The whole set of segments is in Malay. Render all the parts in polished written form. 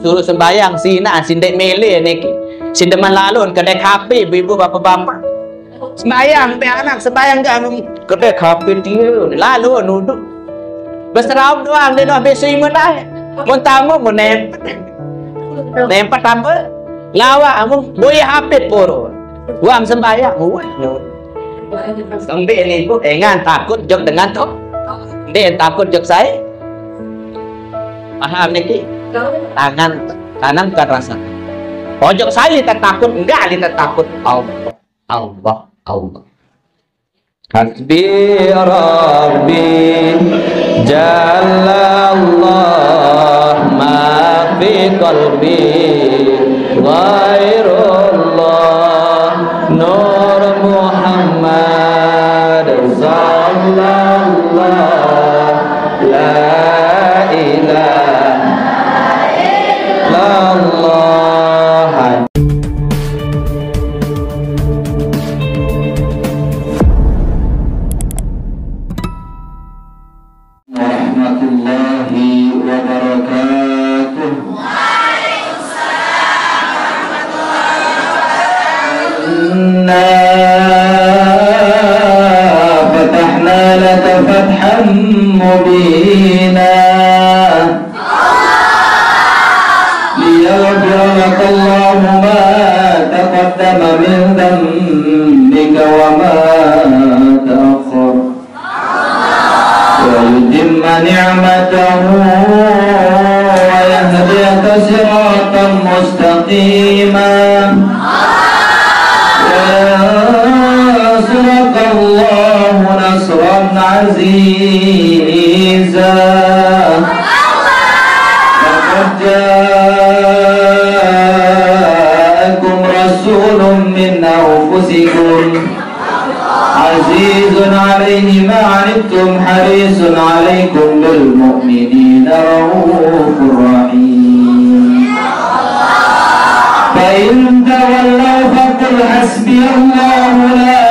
suruh sembahyang sina sindek mele niki. Sindeman lalun kedai kafe ibu bapak-bapak. Sembahyang pe anak sembahyang kan kedai kafe dia lalu nuduk. Berserau doang dia dah besi menai. Mun tamu mun nempet apa? Lawak mun boy hapit poro. Buang sembahyang buat. Sampai ini pun engan takut jok dengan toh. Dia takut jok saya. Paham niki? Tangan kanan bukan rasa. Pojok saya tak takut, enggak kita takut. Allah, Allah, Allah. Hasbi Rabbi Jalla Allah ma fi qalbi ghairullah Nur Muhammad sallallahu la ilaha illallah. فتحنا لك فتحا مبينا ليغفر لك الله ما تقدم من ذنبك وما تأخر ويتم نعمته ويهديك صراطا مستقيما وينصرك الله نصرا عزيزا لقد جاءكم رسول من أنفسكم عزيز عليه ما عنتم حريص عليكم بالمؤمنين رؤوف رحيم فإن تولوا فقل حسبي الله لا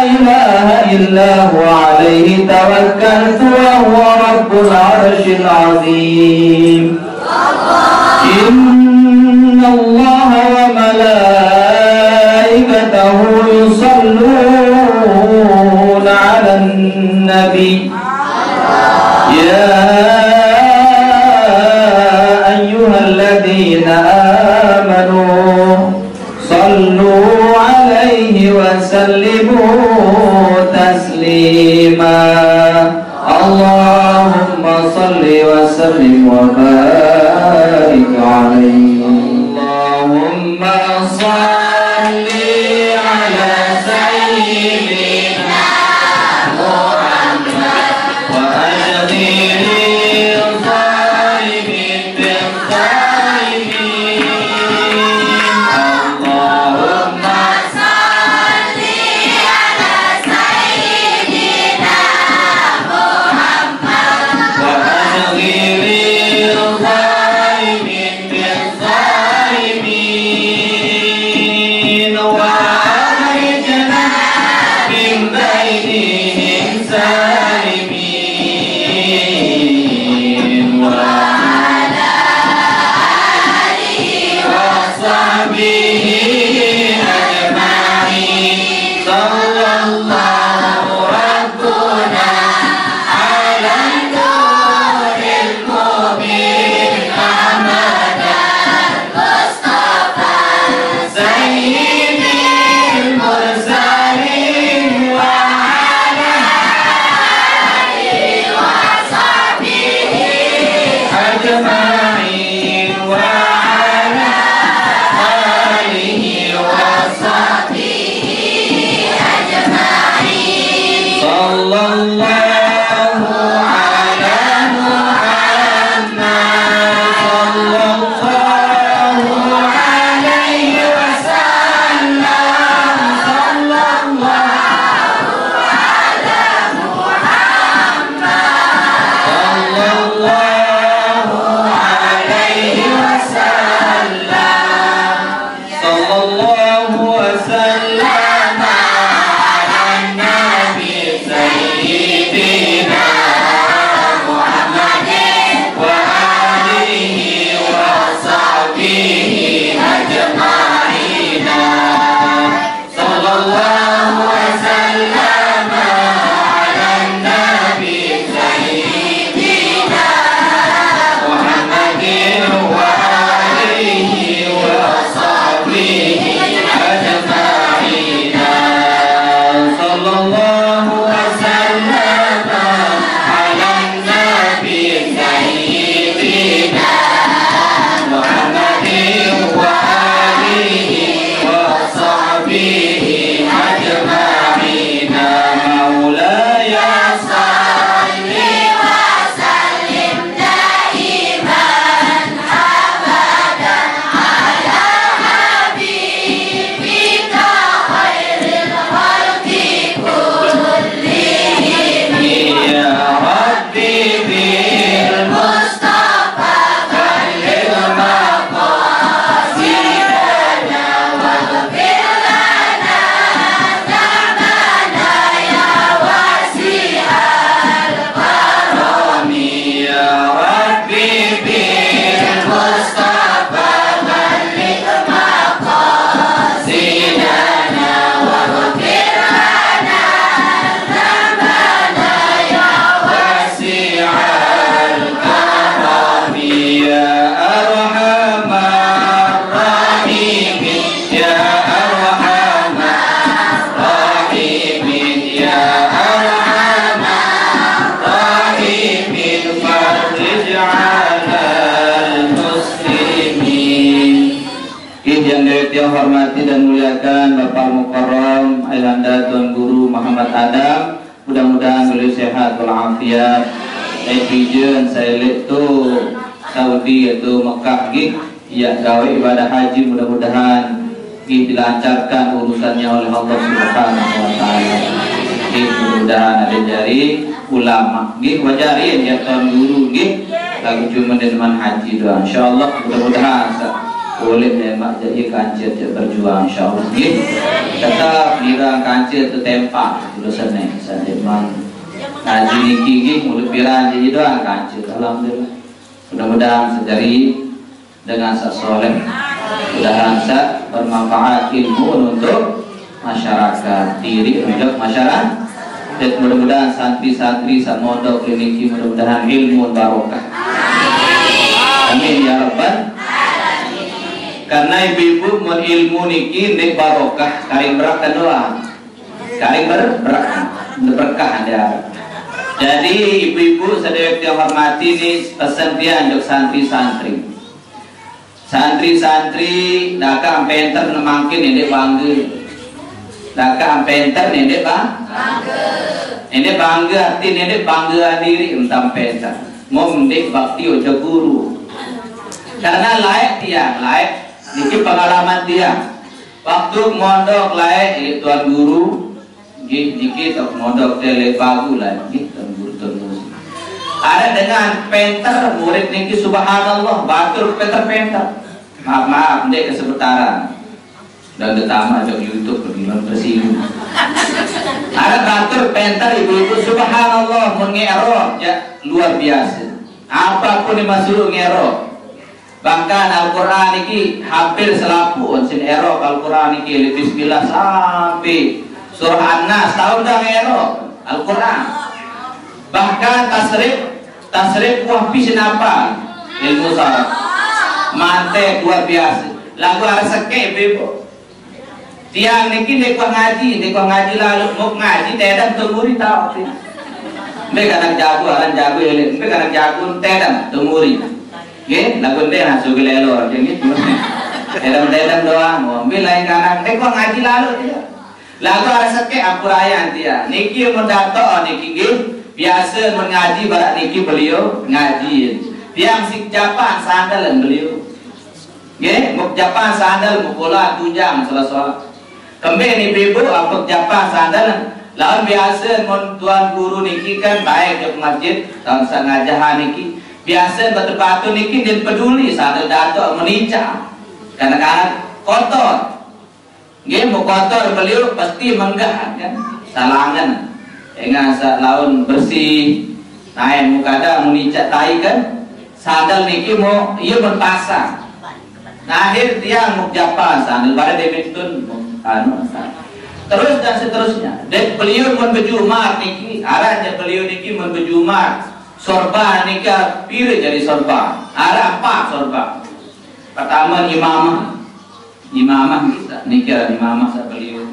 إله إلا هو عليه توكلت وهو رب العرش العظيم إن الله وملائكته يصلون على النبي يا أيها الذين آمنوا صلوا عليه وسلموا تسليما اللهم صل وسلم وبارك عليه اللهم صل على سيدنا محمد وأجمل الظالمين بالظالمين اللهم صل على سيدنا محمد وأجمل الظالمين بالظالمين kita hormati dan muliakan Bapak Mukarram Ayahanda Tuan Guru Muhammad Adam, mudah-mudahan beliau sehat walafiat. Epijen saya lihat tu Saudi atau Mekah gih, ya gawe ibadah haji, mudah-mudahan gih dilancarkan urusannya oleh Allah Subhanahu wa taala. Gih mudah-mudahan ada jari ulama gih wajarin ya Tuan Guru gih lagu cuma dengan haji doa. Insyaallah mudah-mudahan boleh tembak jadi kancil berjuang insyaallah nggih. Tetap dira kancil tu tempak dulu seneng memang ngaji niki nggih mulut piran jadi doang kancil. Alhamdulillah. Mudah-mudahan sedari dengan soleh, mudah-mudahan bermanfaat ilmu untuk masyarakat, diri untuk masyarakat. Dan mudah-mudahan santri-santri samondok niki mudah-mudahan ilmu barokah. Amin ya rabbal. Karena ibu-ibu mau ilmu niki nek barokah karing berkah doa, karing berkah ada. Jadi ibu-ibu sedaya yang hormati ini pesan dia untuk santri-santri. Santri-santri daka ampenter nemangkin ini bangga. Daka ampenter ini bangga. Ini bangga artinya ini bangga diri entam penter. Mau mendik bakti ojo guru. Karena layak dia, layak. Niki pengalaman dia waktu mondok lain Tuan Guru niki tok mondok tele bagu lah niki Tuan Guru ada dengan penter murid niki subhanallah batur penter maaf ndek kesebutaran dan detama jok YouTube begini bersinggung ada batur penter ibu-ibu subhanallah mun ngero ya luar biasa apapun yang masuk ngero. Bahkan Al-Quran ini hampir selapu sin ero Al-Quran ini bismillah sampai surah An-Nas tahun dah ero Al-Quran. Bahkan tasrif wahbi sinapa ilmu saraf mante luar biasa lagu ada seke bebo tiang niki nek ngaji lalu mau ngaji tedam temuri tahu mereka anak jago mereka anak jago tedam temuri. Oke, lagu dia masuk ke lelor, jadi edam doang, ambil lain kanan. Kau ngaji lalu dia. Lagu ada seke apurayan dia. Niki mendato, niki biasa mengaji barat niki beliau ngaji. Tiang sik Japan sandal beliau. Oke, muk Japan sandal mukola tujang salah. Kembali ni bibu apuk Japan sandal. Lawan biasa Tuan Guru niki kan baik ke masjid tahun sangajahan niki. Biasa batu-batu niki dia peduli sadar dato menincang kadang-kadang kotor nggih mau kotor beliau pasti menggah kan salangan dengan laun bersih naik muka ada menincak tai kan sadar niki mau iya berpasang nah akhir dia mau Japan sandal pada Demitun terus dan seterusnya dan beliau membejumar niki arahnya beliau niki membejumar sorba nikah pilih jadi sorba ada apa sorba pertama imamah kita nikah imamah beliau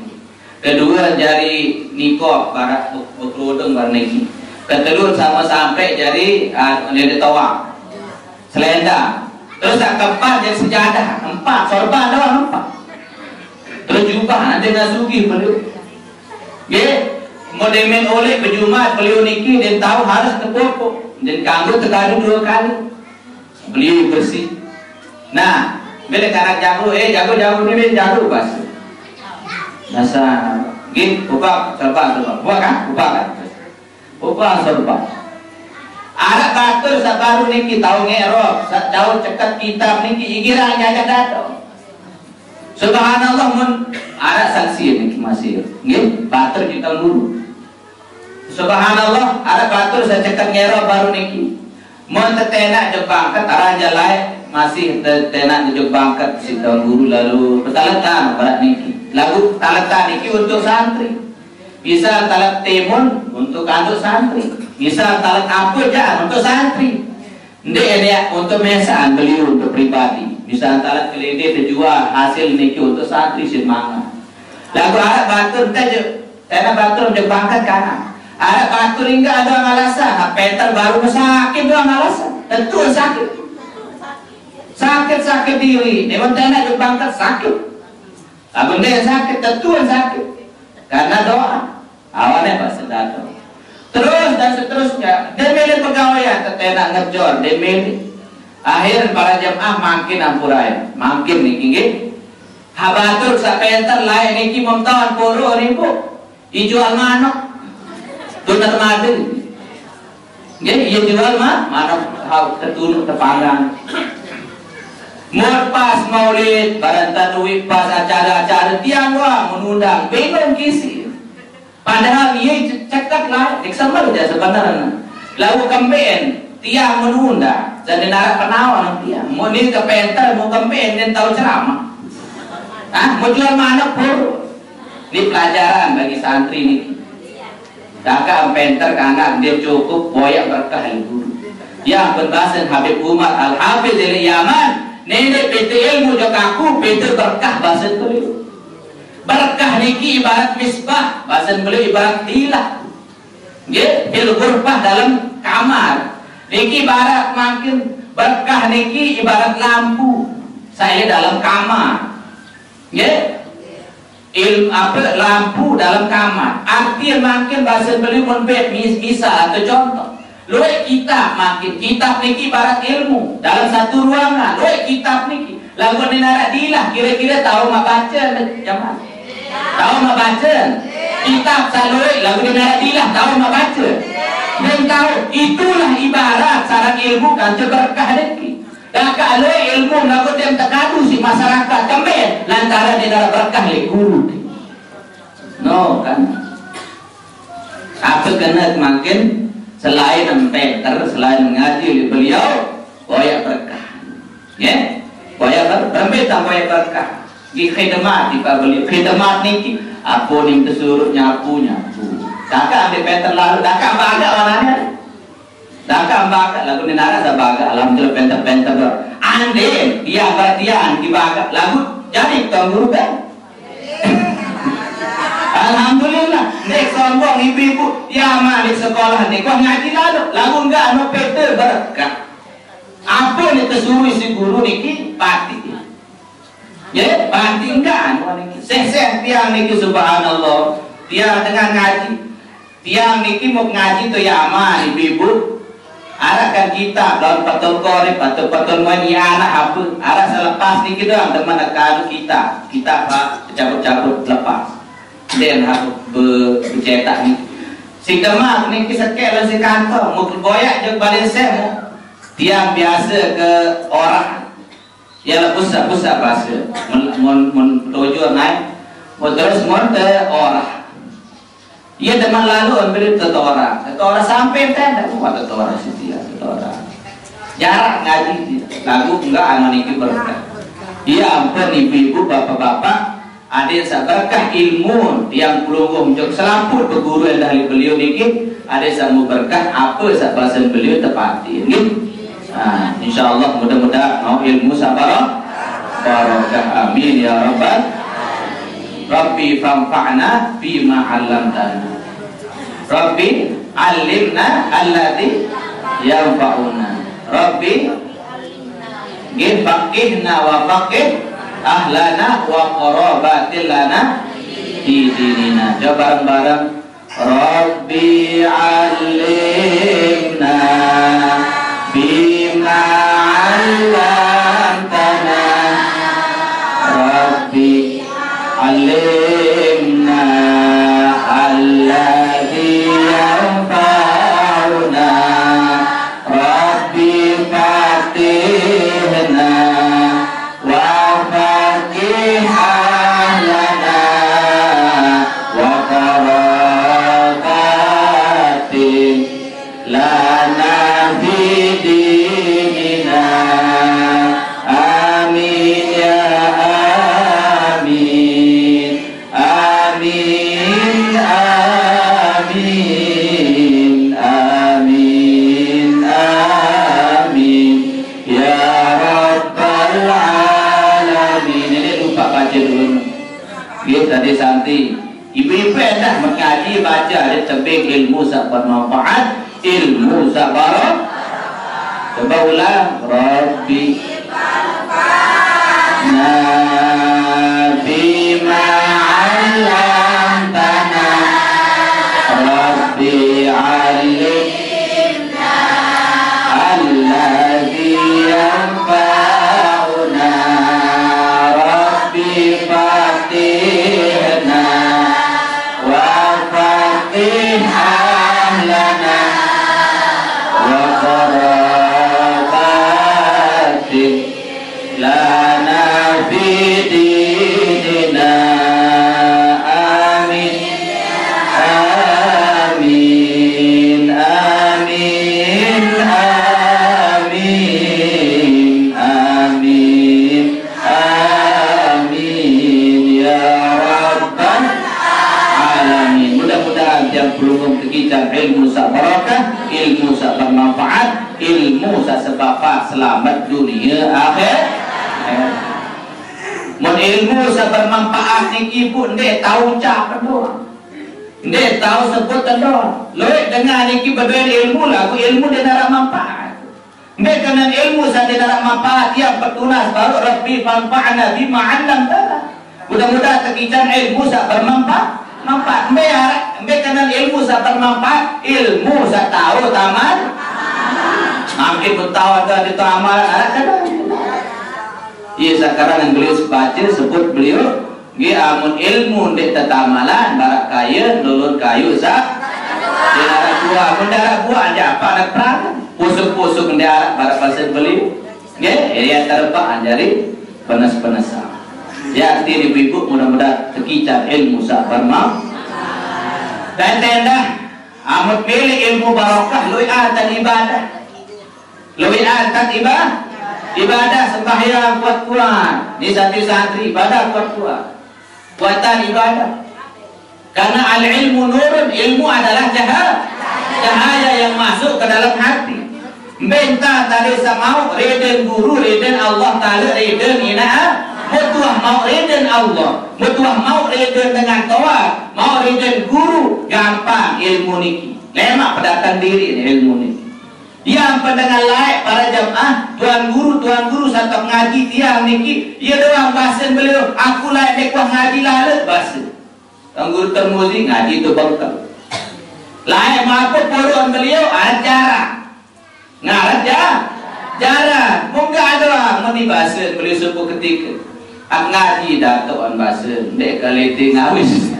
kedua jadi nikob barat berkerudung berniki kedua sama sampai jadi nede tawak selendang terus yang keempat jadi sejadah 4 sorba doang 4 terus jubah ada nasugi beliau modemen oleh berjumat beliau niki dan tahu harus terpopok dan kanggo terkadang 2 kali beliau bersih. Nah bila karena jago jago ini jago pas nasa git upah serba bukan upah serba ada batur sabaru niki tahu ngerok jauh cekat kitab niki igira nyaja dato subhanallah mun ada saksi niki masih nggih batur kita dulu. Subhanallah, ada batur saya cekat ngero baru niki. Mun tetena jog bangkat aranja lain masih tetena jog bangkat si Tuan Guru lalu petalatan barat niki. Lagu talatan niki untuk santri. Bisa talat timun untuk kanduk santri. Bisa talat apa aja untuk santri. Ndek dia untuk mesaan beliau untuk pribadi. Bisa talat kelede terjual hasil niki untuk santri semangat. Lagu ada batur tena batur jog bangkat kanan. Ada batur hingga ada alasan peter baru sakit doang alasan tentu sakit diri dewan tena bangkat sakit Benda yang sakit, tentu yang sakit. Karena doa. Awalnya pas datang. Terus dan seterusnya. Demeli pegawai tetenak ngejor, demeli. Akhir para jemaah makin ampuraya, makin niki. Habatur sapenter lain niki memtawan puru ribu. Dijual manok. Tunat mati. Jadi ia jual manok tertunuk terpanggang. Pas maulid, barang duit pas acara-acara tiang wah mengundang, bingung kisi. Padahal ia cekat lah, eksamen dia sebenarnya. Lalu kampen tiang menunda, jadi narak penawan tiang. Mau ni ke penter, mau kampen dan tahu ceramah. Mau jual mana pun. Ini pelajaran bagi santri ini. Daka penter karena dia cukup boyak berkah guru. Yang berbahasan Habib Umar Al-Hafiz dari Yaman. Nenek PT ilmu juga aku PT berkah bahasa beliau. Berkah niki ibarat misbah, bahasa beliau ibarat tilah. Ya, fil ghurfah dalam kamar. Niki ibarat makin berkah niki ibarat lampu. Saya dalam kamar. Ya. Lampu dalam kamar. Arti makin bahasa beliau membet misal atau contoh. Loe kitab makin kitab niki ibarat ilmu dalam satu ruangan. Loe kitab niki lagu dinara dilah kira-kira tahu membaca jamaah. Tahu membaca kitab saloi lagu dinara dilah tahu membaca. Dan tahu itulah ibarat sarang ilmu kan berkah niki. Dan kalau ilmu lagu tem tekadu si masyarakat kemen lantaran dinara berkah le guru. No kan. Apa kena makin selain mempenter, selain mengaji oleh beliau, boyak berkah, ya, boyak berbeda boyak berkah. Di khidmat di beliau, khidmat niki, apa nih disuruh nyapu. Daka ambil penter lalu, daka baga warnanya, daka baga lagu nenara ada baga, alhamdulillah penter ber. Ande dia berdian di baga lagu jadi tangguh kan. Alhamdulillah, nek sombong ibu-ibu, ya mah di sekolah nek kau ngaji lalu enggak anu Peter berkah. Apa nih tersuruh si guru niki pati, ya pati enggak anu niki. Seh tiang niki subhanallah, tiang dengan ngaji, tiang niki mau ngaji tu ya mah ibu-ibu. Arahkan kita dalam patul korek, patul mani anak apa? Arah selepas niki doang teman akan kita pak cabut lepas. Dan harus bercetak ni. Si demak ni kisah kelas si kantor, mau boyak je balik saya tiang biasa ke orang. Ya pusat bahasa. Mun tujuan naik, mau terus mun ke orang. Ia demak lalu ambil orang sampai tenda, buat orang sih dia, orang. Jarak ngaji dia. Lagu enggak anoniki berkah. Ia ampun ibu-ibu, bapak-bapak. Ada yang berkah ilmu yang pelunggung jok selamput berguru yang dari beliau niki. Ada yang berkah apa sabasan beliau tepati niki. Insyaallah mudah-mudahan ilmu sabar barakah amin ya rabbal Rabbi fanfa'na bima 'allamtana. Rabbi 'allimna alladzi yanfa'una. Rabbi faqihna wa faqih ahlana wa qarabatil lana di dinina. Coba bareng-bareng. Rabbi 'allimna bima 'allamtana. Rabbi 'allimna alladzi yanfa'una. Rabbi fatihna tadi santi ibu-ibu dah mengaji baca ada tebing ilmu sabar manfaat ilmu sabar. Coba ulang. Rabbi bima tekicam ilmu sa barakah, ilmu sa bermanfaat, ilmu sa sebab selamat dunia akhir. Mun ilmu sa bermanfaat niki pun ndek tahu ucap doang. Ndek tahu sebut doang. Loe dengar niki berdua ilmu lah, aku ilmu dia nak manfaat. Ndek dengan ilmu sa dia nak manfaat yang bertunas baru Rabbi fanfa'na bima 'allamtana. Mudah-mudahan tekicam ilmu sa bermanfaat. Manfaat mbak kanan ilmu sa bermanfaat, ilmu sa tahu taman makin bertahu ada di amalan ada kan. Iya sekarang yang beliau baca sebut beliau amun ilmu dek tatamalan barak kaya lulun kayu sa darah buah mendarah buah aja apa nak perang pusuk-pusuk darah barak pasir beliau ya terpak anjari panas-panas. Ya arti ibu-ibu mudah-mudahan tekicam ilmu sa bermanfaat. Dan tenda amat pilih ilmu barokah lui atan ibadah. Lui atan ibadah sembahyang kuat-kuat. Ni santri-santri ibadah kuat-kuat. Kuatan ibadah. Karena al-ilmu nurun, ilmu adalah cahaya yang masuk ke dalam hati. Benta tadi sama reden guru, reden Allah Ta'ala, reden ina'ah. Mutuah mau reden Allah, mutuah mau reden dengan tawar, mau reden guru, gampang ilmu niki. Lemak pendatang diri ilmu niki. Yang pendengar lain para jamaah, tuan guru satu ngaji tiang niki, ia doang bahasa beliau, aku lain dekuah ngaji lalu bahasa. Tuan guru termuzi ngaji itu bangkal. Lain mampu puluhan beliau acara, ngarat jarang, mungkin ada orang mau dibahasa beliau sebuah ketika. Ngaji datuan bahasa dek kaliti ngawis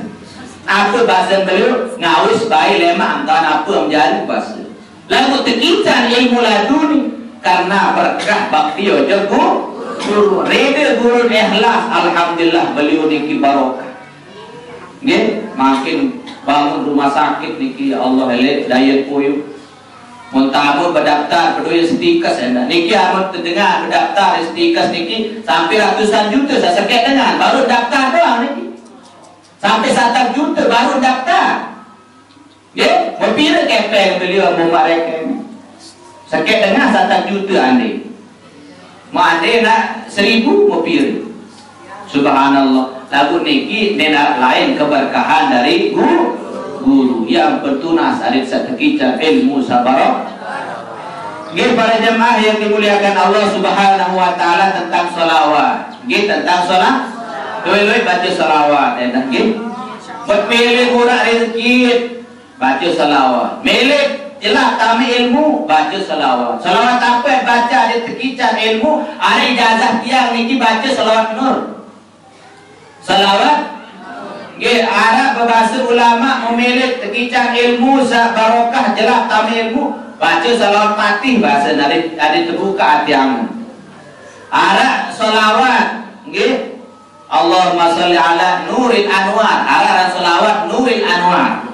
apa bahasa beliau ngawis bayi lemak antara apa menjadi bahasa lalu tekicam ilmu laduni karena berkah bakti ojo guru reda guru ikhlas alhamdulillah beliau niki barokah makin bangun rumah sakit niki ya Allah elek daya koyo Muntamu berdaftar peduli stikas niki amun terdengar berdaftar stikas niki sampai ratusan juta saya sekek dengan baru daftar doang niki sampai 1 juta baru daftar ya berpira kepeng beliau mau mereka sekek dengan 1 juta ande mau ande nak 1000 mau pira subhanallah lagu niki nenak lain keberkahan dari guru yang bertunas adik setekicam ilmu sabarok. Para jemaah yang dimuliakan Allah Subhanahu wa taala tentang selawat. Tentang salat. Doi baca selawat berpilih murah rezeki baca selawat. Milik jelas kami ilmu baca selawat. Selawat apa baca adik tekicam ilmu ada ijazah tiang niki baca selawat nur. Selawat Arab berbahasa ulama memilih tekicam ilmu barokah jelas kami ilmu baca salawat fatih bahasa dari terbuka hati amu. Arab salawat Allahumma sholli ala nuril anwar. Arab salawat nuril anwar.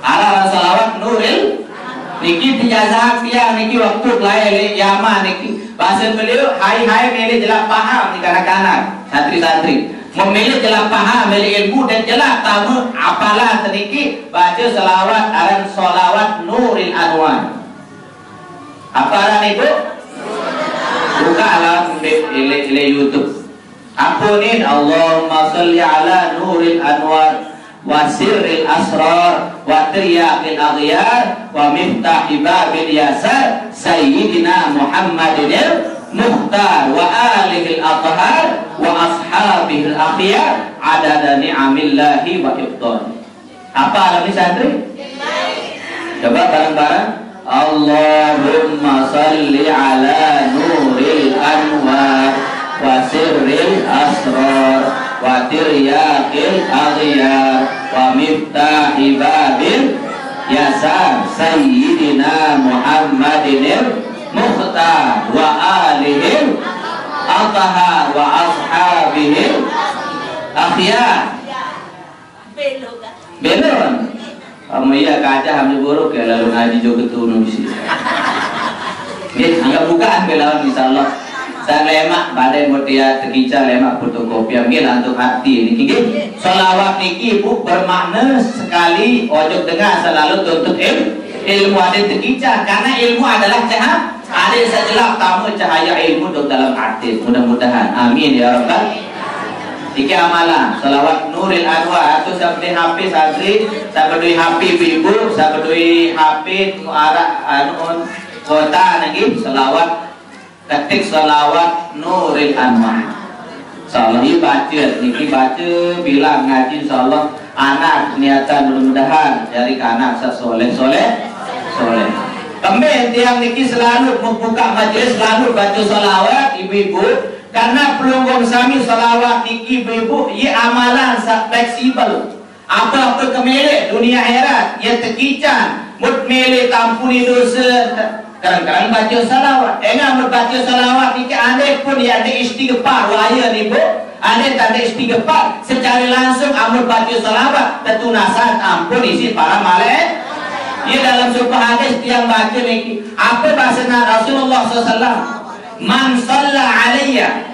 Arab salawat nuril niki dijazah tiang niki waktu lain Yaman niki bahasa beliau hai milih jelas paham di kanak-kanak santri-santri memilih jelas paham, memilih ilmu dan jelas tahu apalah sedikit baca selawat aran solawat nuril anwar. Apa aran itu? Buka alam di YouTube. Ampunin Allahumma sholli ala nuril anwar wa sirril asrar wa tiryaqil aghyar wa miftahi babil yasar sayyidina Muhammadin Mukhtar wa alihil athhar wa ashabihil akhyar adada ni'amillahi wa ifdal. Apa alami santri? Coba bareng-bareng. Allahumma salli ala nuril anwar wa sirril asrar wa tiryaqil aghyar wa miftahi babil yasar sayyidina Muhammadin Mukhtar wa alihim athhar wa ashabihim akhyar. Belum. Kamu iya kaca hamil buruk ya lalu ngaji juga ketunu di sini. Nggih, angga bukaan belawan insyaallah. dan lemak balai mutia terkica lemak fotokopi ambil untuk hati niki nggih. Selawat niki Bu bermakna sekali ojo dengar selalu tuntut ilmu ada terkica karena ilmu adalah cahaya. Ada sejelak tamu cahaya ilmu dalam hati. Mudah-mudahan amin ya rabbal. Iki amalan selawat Nuril Anwar atau sabdi HP sadri, sabdi HP ibu, sabdi HP muara anun kota niki selawat ketik selawat Nuril Anwar. Insyaallah baca niki baca bilang ngaji insyaallah anak niatan mudah-mudahan dari anak soleh. Kami tiang niki selalu membuka majelis selalu baca selawat ibu-ibu. Karena pelunggung sami salawat niki ibu ia amalan fleksibel. Apa kemelek dunia akhirat ia terkican mut melek tampuni dosa. Kadang-kadang baca salawat. Enggak baca salawat niki ane pun ia ada istighfar waya ni bu. Ane tak ada istighfar secara langsung amur baca salawat tetunasan ampun isi para malaikat. Ia dalam sebuah hadis yang baca niki apa bahasa Rasulullah SAW. Man shalla alayya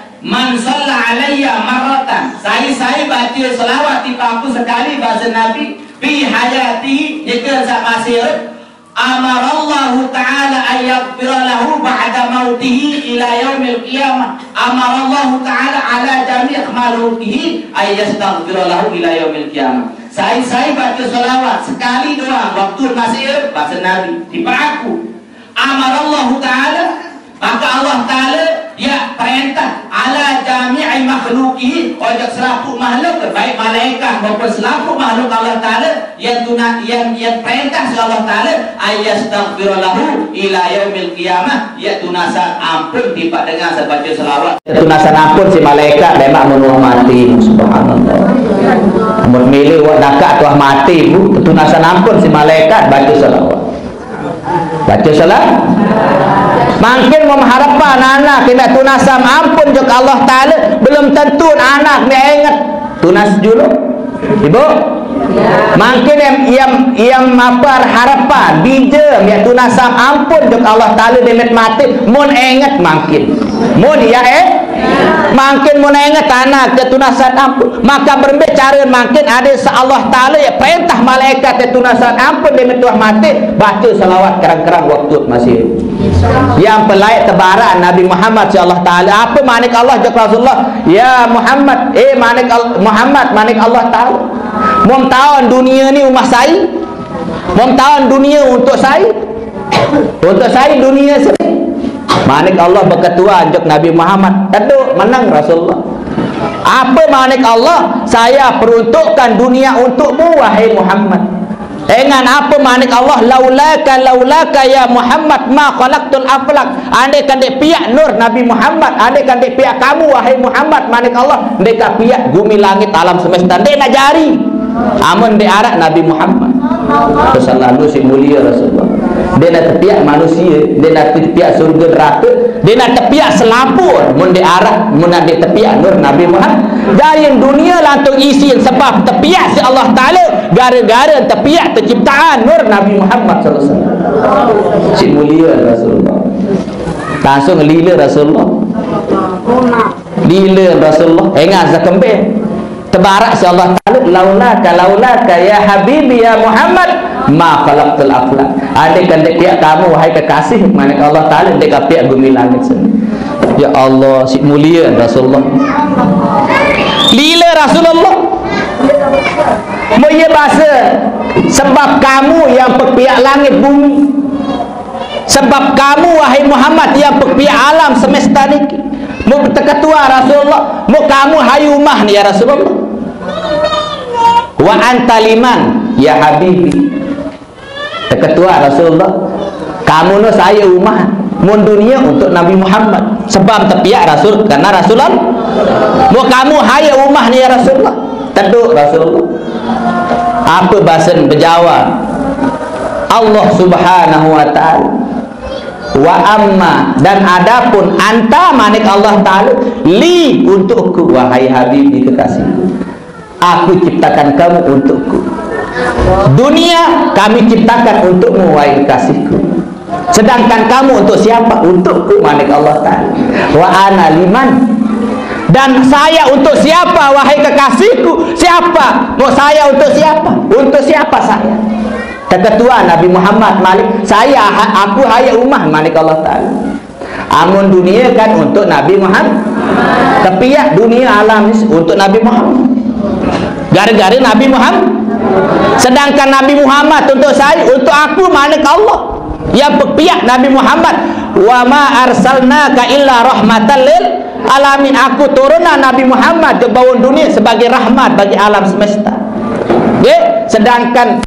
marratan. Saya baca selawat di paku sekali bahasa Nabi fi hayati jika sama masih amarallahu ta'ala ayaghfira lahu ba'da mautihi ila yaumil qiyamah. Amarallahu ta'ala ala jami' makhluqihi ayastaghfira lahu ila yaumil qiyamah. Saya baca selawat sekali doang waktu masih bahasa Nabi di paku. Amarallahu ta'ala maka Allah Ta'ala dia perintah ala jami'i makhluqihi ojak selaku makhluk baik malaikat maupun selaku makhluk Allah Ta'ala yang perintah Allah Ta'ala ayastaghfira lahu ila yaumil qiyamah ya tunasan ampun tiba dengan sebaca selawat tunasan ampun si malaikat lemak menuah mati subhanallah mun milih wak dakak tuah mati bu tunasan ampun si malaikat baca selawat makin mengharapkan anak kena tunasam ampun juga Allah Ta'ala belum tentu anak dia ingat tunas dulu ibu makin yang apa harapan bija yang tunasam ampun juga Allah Ta'ala demet mati mun ingat makin mun ya makin mun ingat anak dia tunasan ampun maka berbicara makin ada Allah Ta'ala ya perintah malaikat dia tunasan ampun demet tuah mati baca salawat kerang-kerang waktu masih yang pelai tebaran Nabi Muhammad sallallahu taala apa manik Allah jak Rasulullah ya Muhammad manik Muhammad manik Allah taala mau tahun dunia ni rumah saya mau tahun dunia untuk saya dunia sendiri manik Allah berketua jak Nabi Muhammad tadu menang Rasulullah apa manik Allah saya peruntukkan dunia untukmu wahai Muhammad. Dengan apa manik Allah laulaka ya Muhammad ma khalaqtul aflak andai kan dek piak nur Nabi Muhammad andai kan dek piak kamu wahai Muhammad manik Allah dek piak bumi langit alam semesta dek nak jari amun dek arak Nabi Muhammad selalu si mulia Rasulullah dia nak tepiak manusia dia nak tepiak surga neraka dia nak tepiak selapur mun dek arak mun dek tepiak nur Nabi Muhammad dari dunia lantung isi sebab tepiak si Allah Ta'ala gara-gara tepiak terciptaan nur Nabi Muhammad SAW si mulia Rasulullah langsung lila Rasulullah ingat zakembeh tebarak si Allah Ta'ala laulaka ya habibi ya Muhammad ma khalaqtul aflak andai kan dek kamu wahai kekasih manik Allah Ta'ala dek piak bumi langit sendiri ya Allah si mulia Rasulullah lila Rasulullah Moye bahasa sebab kamu yang pihak langit bumi, sebab kamu wahai Muhammad yang pihak alam semesta ni. Mu terketua Rasulullah, mu kamu hayumah ni ya Rasulullah. Wa anta liman ya habibi. Terketua Rasulullah, kamu no saya umah mun dunia untuk Nabi Muhammad sebab tepiak Rasul karena Rasulullah. Mu kamu haya umah ni ya Rasulullah. Taduk Rasulullah. Apa bahasa berjawab Allah Subhanahu wa ta'ala wa amma dan adapun anta manik Allah Ta'ala li untukku wahai habibi kekasihku, aku ciptakan kamu untukku, dunia kami ciptakan untukmu wahai kekasihku. Sedangkan kamu untuk siapa? Untukku, manik Allah Ta'ala. Wa ana liman. Dan saya untuk siapa, wahai kekasihku? Siapa? Mau saya untuk siapa? Untuk siapa saya? Ketua Nabi Muhammad Malik, aku hanya ummah, manik Allah Ta'ala. Amun dunia kan untuk Nabi Muhammad, tapi ya dunia alam untuk Nabi Muhammad. Gara-gara Nabi Muhammad. Sedangkan Nabi Muhammad untuk saya, untuk aku, manik Allah. Yang berpihak Nabi Muhammad, wa ma arsalnaka illa rahmatan lil alamin. Aku turunan Nabi Muhammad ke bawah dunia sebagai rahmat bagi alam semesta. Okay? Sedangkan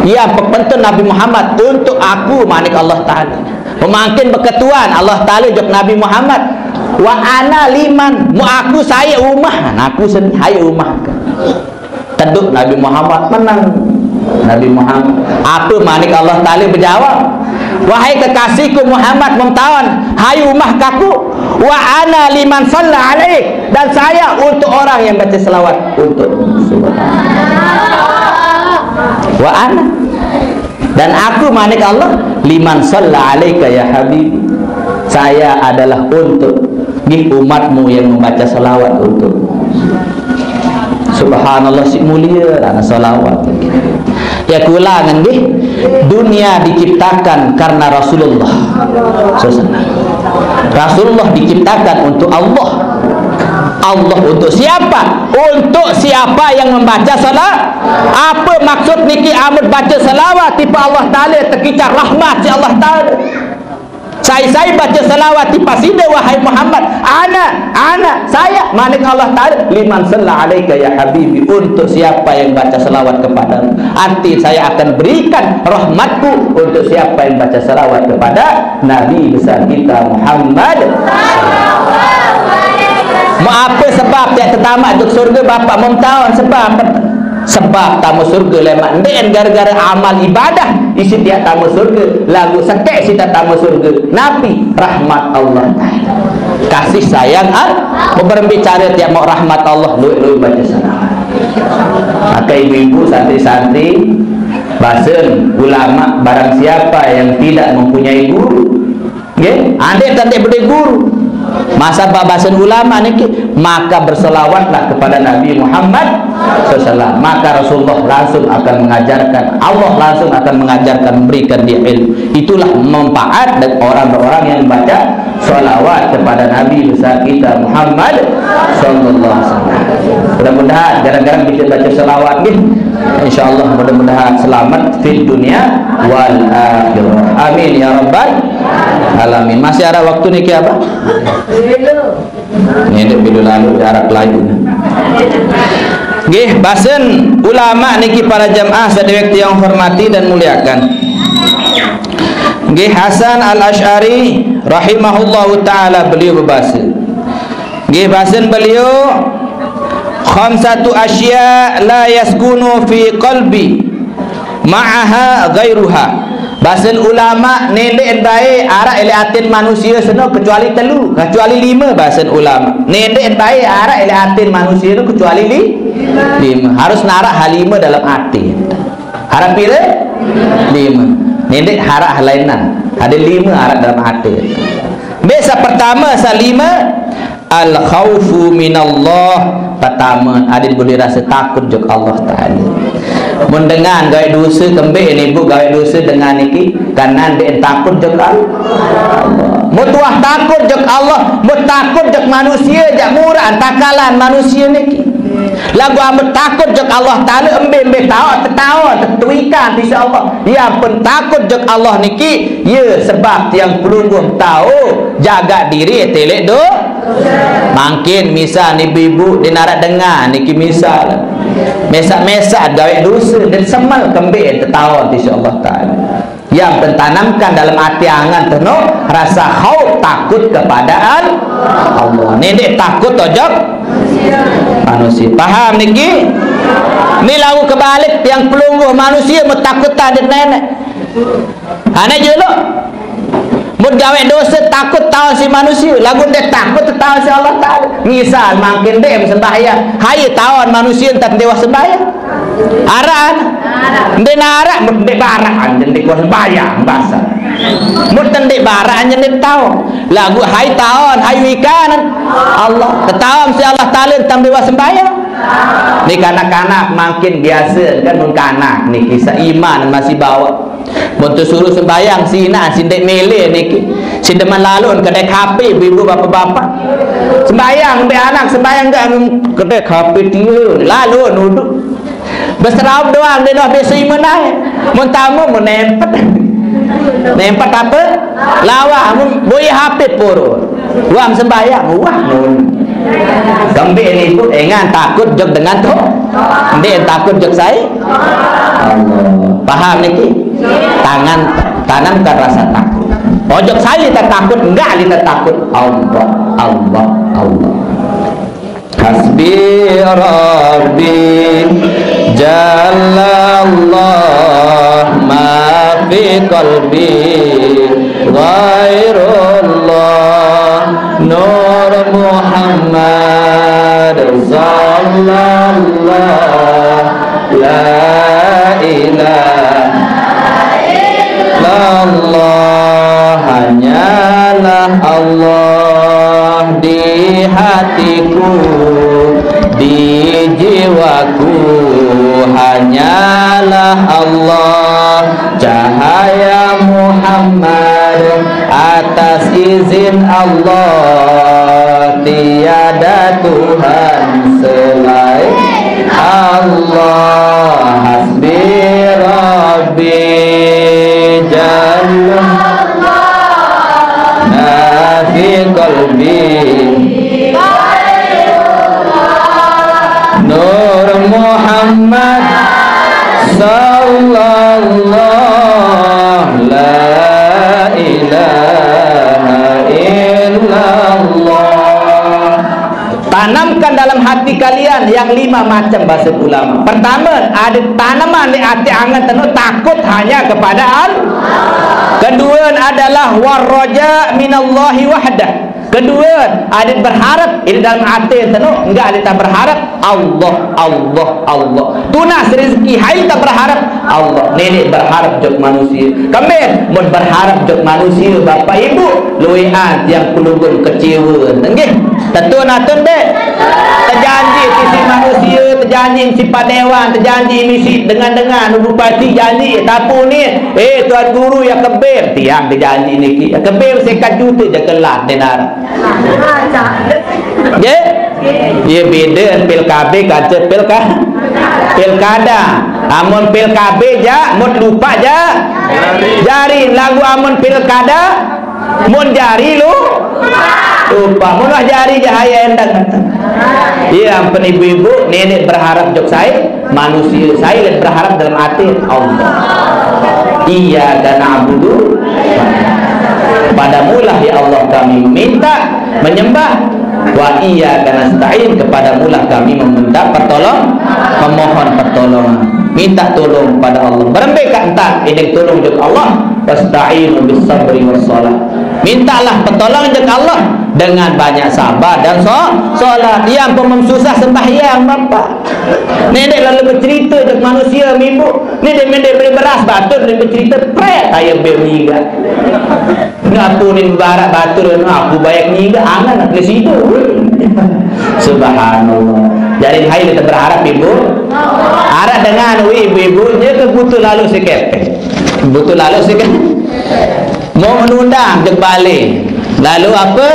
yang berpentul Nabi Muhammad untuk aku, manik Allah Ta'ala. Memakin berketuan Allah Ta'ala jok Nabi Muhammad, wa ana liman. Mu aku saya ummah, aku sendiri saya ummah. Teduk Nabi Muhammad menang. Nabi Muhammad apa, manik Allah Ta'ala berjawab, wahai kekasihku Muhammad memtawan, hai ummah kaku, wa ana liman shalla alaik. Dan saya untuk orang yang baca selawat untuk wa ana. Dan aku, manik Allah, liman shalla alaika ya habibi. Saya adalah untuk umatmu yang membaca selawat untuk. Subhanallah, si mulia dan salawat. Ya kulangan deh, dunia diciptakan karena Rasulullah SAW. Rasulullah diciptakan untuk Allah. Allah untuk siapa? Untuk siapa yang membaca salat. Apa maksud niki amun baca salawat tipe Allah Ta'ala terkicar rahmat si Allah Ta'ala. Saya baca salawat tipe sida, wahai Muhammad, ana saya, manik Allah Ta'ala, liman shalla alaika ya habibi. Untuk siapa yang baca salawat kepadamu, arti saya akan berikan rahmatku untuk siapa yang baca salawat kepada Nabi besar kita Muhammad. Mau apa sebab tiap tetamak untuk surga bapak memtawan? Sebab tamu surga lemak ndek gara-gara amal ibadah isi tiap tamu surga lagu sekek sita tamu surga Nabi rahmat Allah Ta'ala, kasih sayang berbicara tiap mau rahmat Allah lu baca salawat. Maka ibu-ibu, santri-santri, basen ulama, barang siapa yang tidak mempunyai guru, andai tak beri guru, masa babasan ulama niki, maka berselawatlah kepada Nabi Muhammad SAW. Maka Rasulullah langsung akan mengajarkan, Allah langsung akan mengajarkan, memberikan dia ilmu. Itulah manfaat dan orang-orang yang baca selawat kepada Nabi besar kita Muhammad SAW. Mudah-mudahan gara-gara kita baca selawat ni, insyaallah mudah-mudahan selamat di dunia wal akhirah. Amin ya rabbal alamin. Masih ada waktu niki apa? Ini video lalu jarak lain. Nggih, basen ulama niki para jamaah sadaya yang hormati dan muliakan. Nggih, Hasan Al-Asy'ari rahimahullahu taala beliau berbahasa. Nggih, basen beliau, khamsatu asya la yaskunu fi qalbi ma'aha ghairuha. Bahasan ulama nendek baik arak eliatin manusia seno kecuali telu, kecuali lima. Bahasan ulama nendek baik arak eliatin manusia seno kecuali lima. Harus narak halima dalam hati. Harap pilih lima. Nendek harak halainan. Ada lima arak dalam hati. Biasa pertama salima al khaufu minallah. Pertama ada boleh rasa takut jok Allah Ta'ala. Mendengar gawe dosa kembali ni bu gawe dosa dengan niki karena dia takut jok Allah. Mutuah takut jok Allah, mutakut jok manusia jak murah takalan manusia niki. Lagu amat takut jok Allah Ta'ala embe tahu tertuikan insya-Allah. Yang pun takut jok Allah niki ya sebab yang pelungguh tahu jaga diri telek do. Mungkin misal ni ibu dia nak dengar niki misal mesak-mesak gawe dosa dan semal kembali tertawan insya-Allah Ta'ala. Yang tertanamkan dalam hati angan penuh rasa khauf takut kepada Allah. Ni takut tojok manusia. Paham niki? Ni lagu kebalik yang pelungguh manusia mentakutan dan nenek. Anak jelok. Mud gawe dosa takut tahu si manusia. Lagu dia takut tahu si Allah Ta'ala. Misal makin dia sembahyang, hai tahu manusia tak dewa sembahyang. Aran. Dia narak dia barak dia kuat sembahyang bahasa. Mun tendik barak nyenit tahu. Lagu hai taon, hai wikan Allah. Ketahu si Allah Taala tambah sembahyang. Ni kanak-kanak makin biasa kan mun kanak ni kisah iman masih bawa. Mun tu suruh sembahyang sina sindek mele niki. Sindeman lalun kedai kape ibu bapa-bapa. Sembahyang be anak sembahyang ke kedai kape dia lalu duduk. Berserau doang dia dah biasa iman dah. Mun tamu mun nempet. Nempet apa? Lawah mun boy HP poro. Wang sembahyang wah nun. Gambir ni pun engan takut jog dengan tu. Dia takut jog saya. Allah. Paham niki? Tanamkan rasa takut. Pojok saya tak takut, enggak kita takut. Allah, Allah, Allah. Hasbi Rabbi Jalla Allah ma fi qalbi ghairullah Nur Muhammad sallallahu la ilaha illallah hanyalah Allah di hatiku di jiwaku hanyalah Allah cahaya Muhammad atas izin Allah tiada Tuhan selain Allah hasbi Rabbi Jalla nafi qalbi Nur Muhammad sallallahu la ilaha illallah. Tanamkan dalam hati kalian yang 5 macam bahasa ulama. Pertama, ada tanaman di hati angan penuh takut hanya kepada Allah. Kedua adalah warraja minallahi wahdah. Kedua, ada berharap ini dalam hati penuh, enggak ada berharap Allah, Allah, Allah. Tunas rezeki hai tak berharap Allah. Nenek berharap jok manusia. Kembali mun berharap jok manusia bapa ibu luian yang pelungun kecewa. Nggih. Tentu natun dek. Terjanji sisi manusia, terjanji sifat dewan, terjanji misi dengan bupati janji tapu ni tuan guru yang kebir tiang terjanji niki. Kebir sekat juta je kelat denar. Ya, dia beda PKB kata pilkada. Amun PKB ja, mun lupa ja. Jari lagu amun pilkada, mun jari lu lupa. Mun lah jari jahaya endang kata. Dia ampun ibu-ibu, nenek berharap jok saya, manusia saya berharap dalam hati Allah. Iya dan na'budu. Kepadamulah ya Allah kami meminta menyembah wa iyyaka nasta'in kepadamulah kami meminta pertolongan memohon pertolongan minta tolong pada Allah berembek entar ini tolong jek Allah wasta'inu bis sabri was salat mintalah pertolongan jek Allah dengan banyak sabar dan solat yang susah sembahyang bapa nenek lalu bercerita jek manusia ibu nenek beli beras batur dan bercerita pret saya berniaga ngapunin barat batur aku banyak niaga angan nak ke situ subhanallah jadi hai kita berharap ibu harap dengan ibu-ibunya kebutuh lalu sikit butuh lalu sikit mau menundang jek balik lalu apa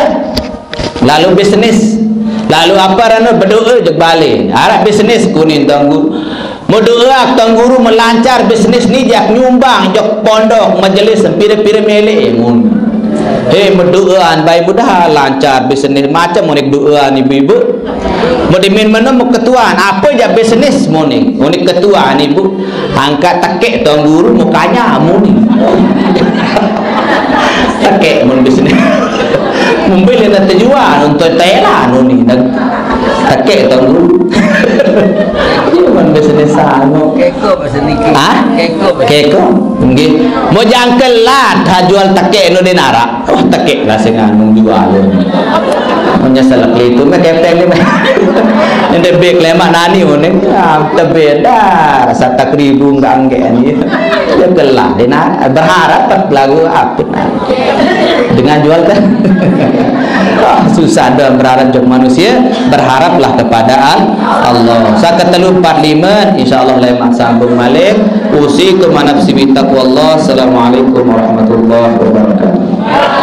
lalu bisnis lalu apa rana berdoa jek balik harap bisnis kuning tangguh berdoa tuan guru melancar bisnis ni jak nyumbang jok pondok majlis pira-pira melek berdoaan baik mudah lancar bisnis macam monik doaan ibu-ibu mau dimin mana mau ketuaan apa je bisnis monik ketuaan ibu angkat tekek tuan guru mukanya monik tekek mon bisnis membeli dan terjual untuk Thailand monik tekek tuan guru cuman bisnis sano keko bahasa niki keko nggih mau jangkel lah jual tekek nu dinara tekek lah sing anu jual menyesal itu mah kepeng ni Ini bek lemak nani unik, terbeda. 100.000 enggak ni. Dia gelah, dia nak berharap lagu apa? Dengan jual kan? Susah dah berharap jauh manusia. Berharaplah kepada Allah. Saya ketelu 45, insyaAllah lemak sambung malik. Usikum nafsi bi taqwallah. Assalamualaikum warahmatullahi wabarakatuh.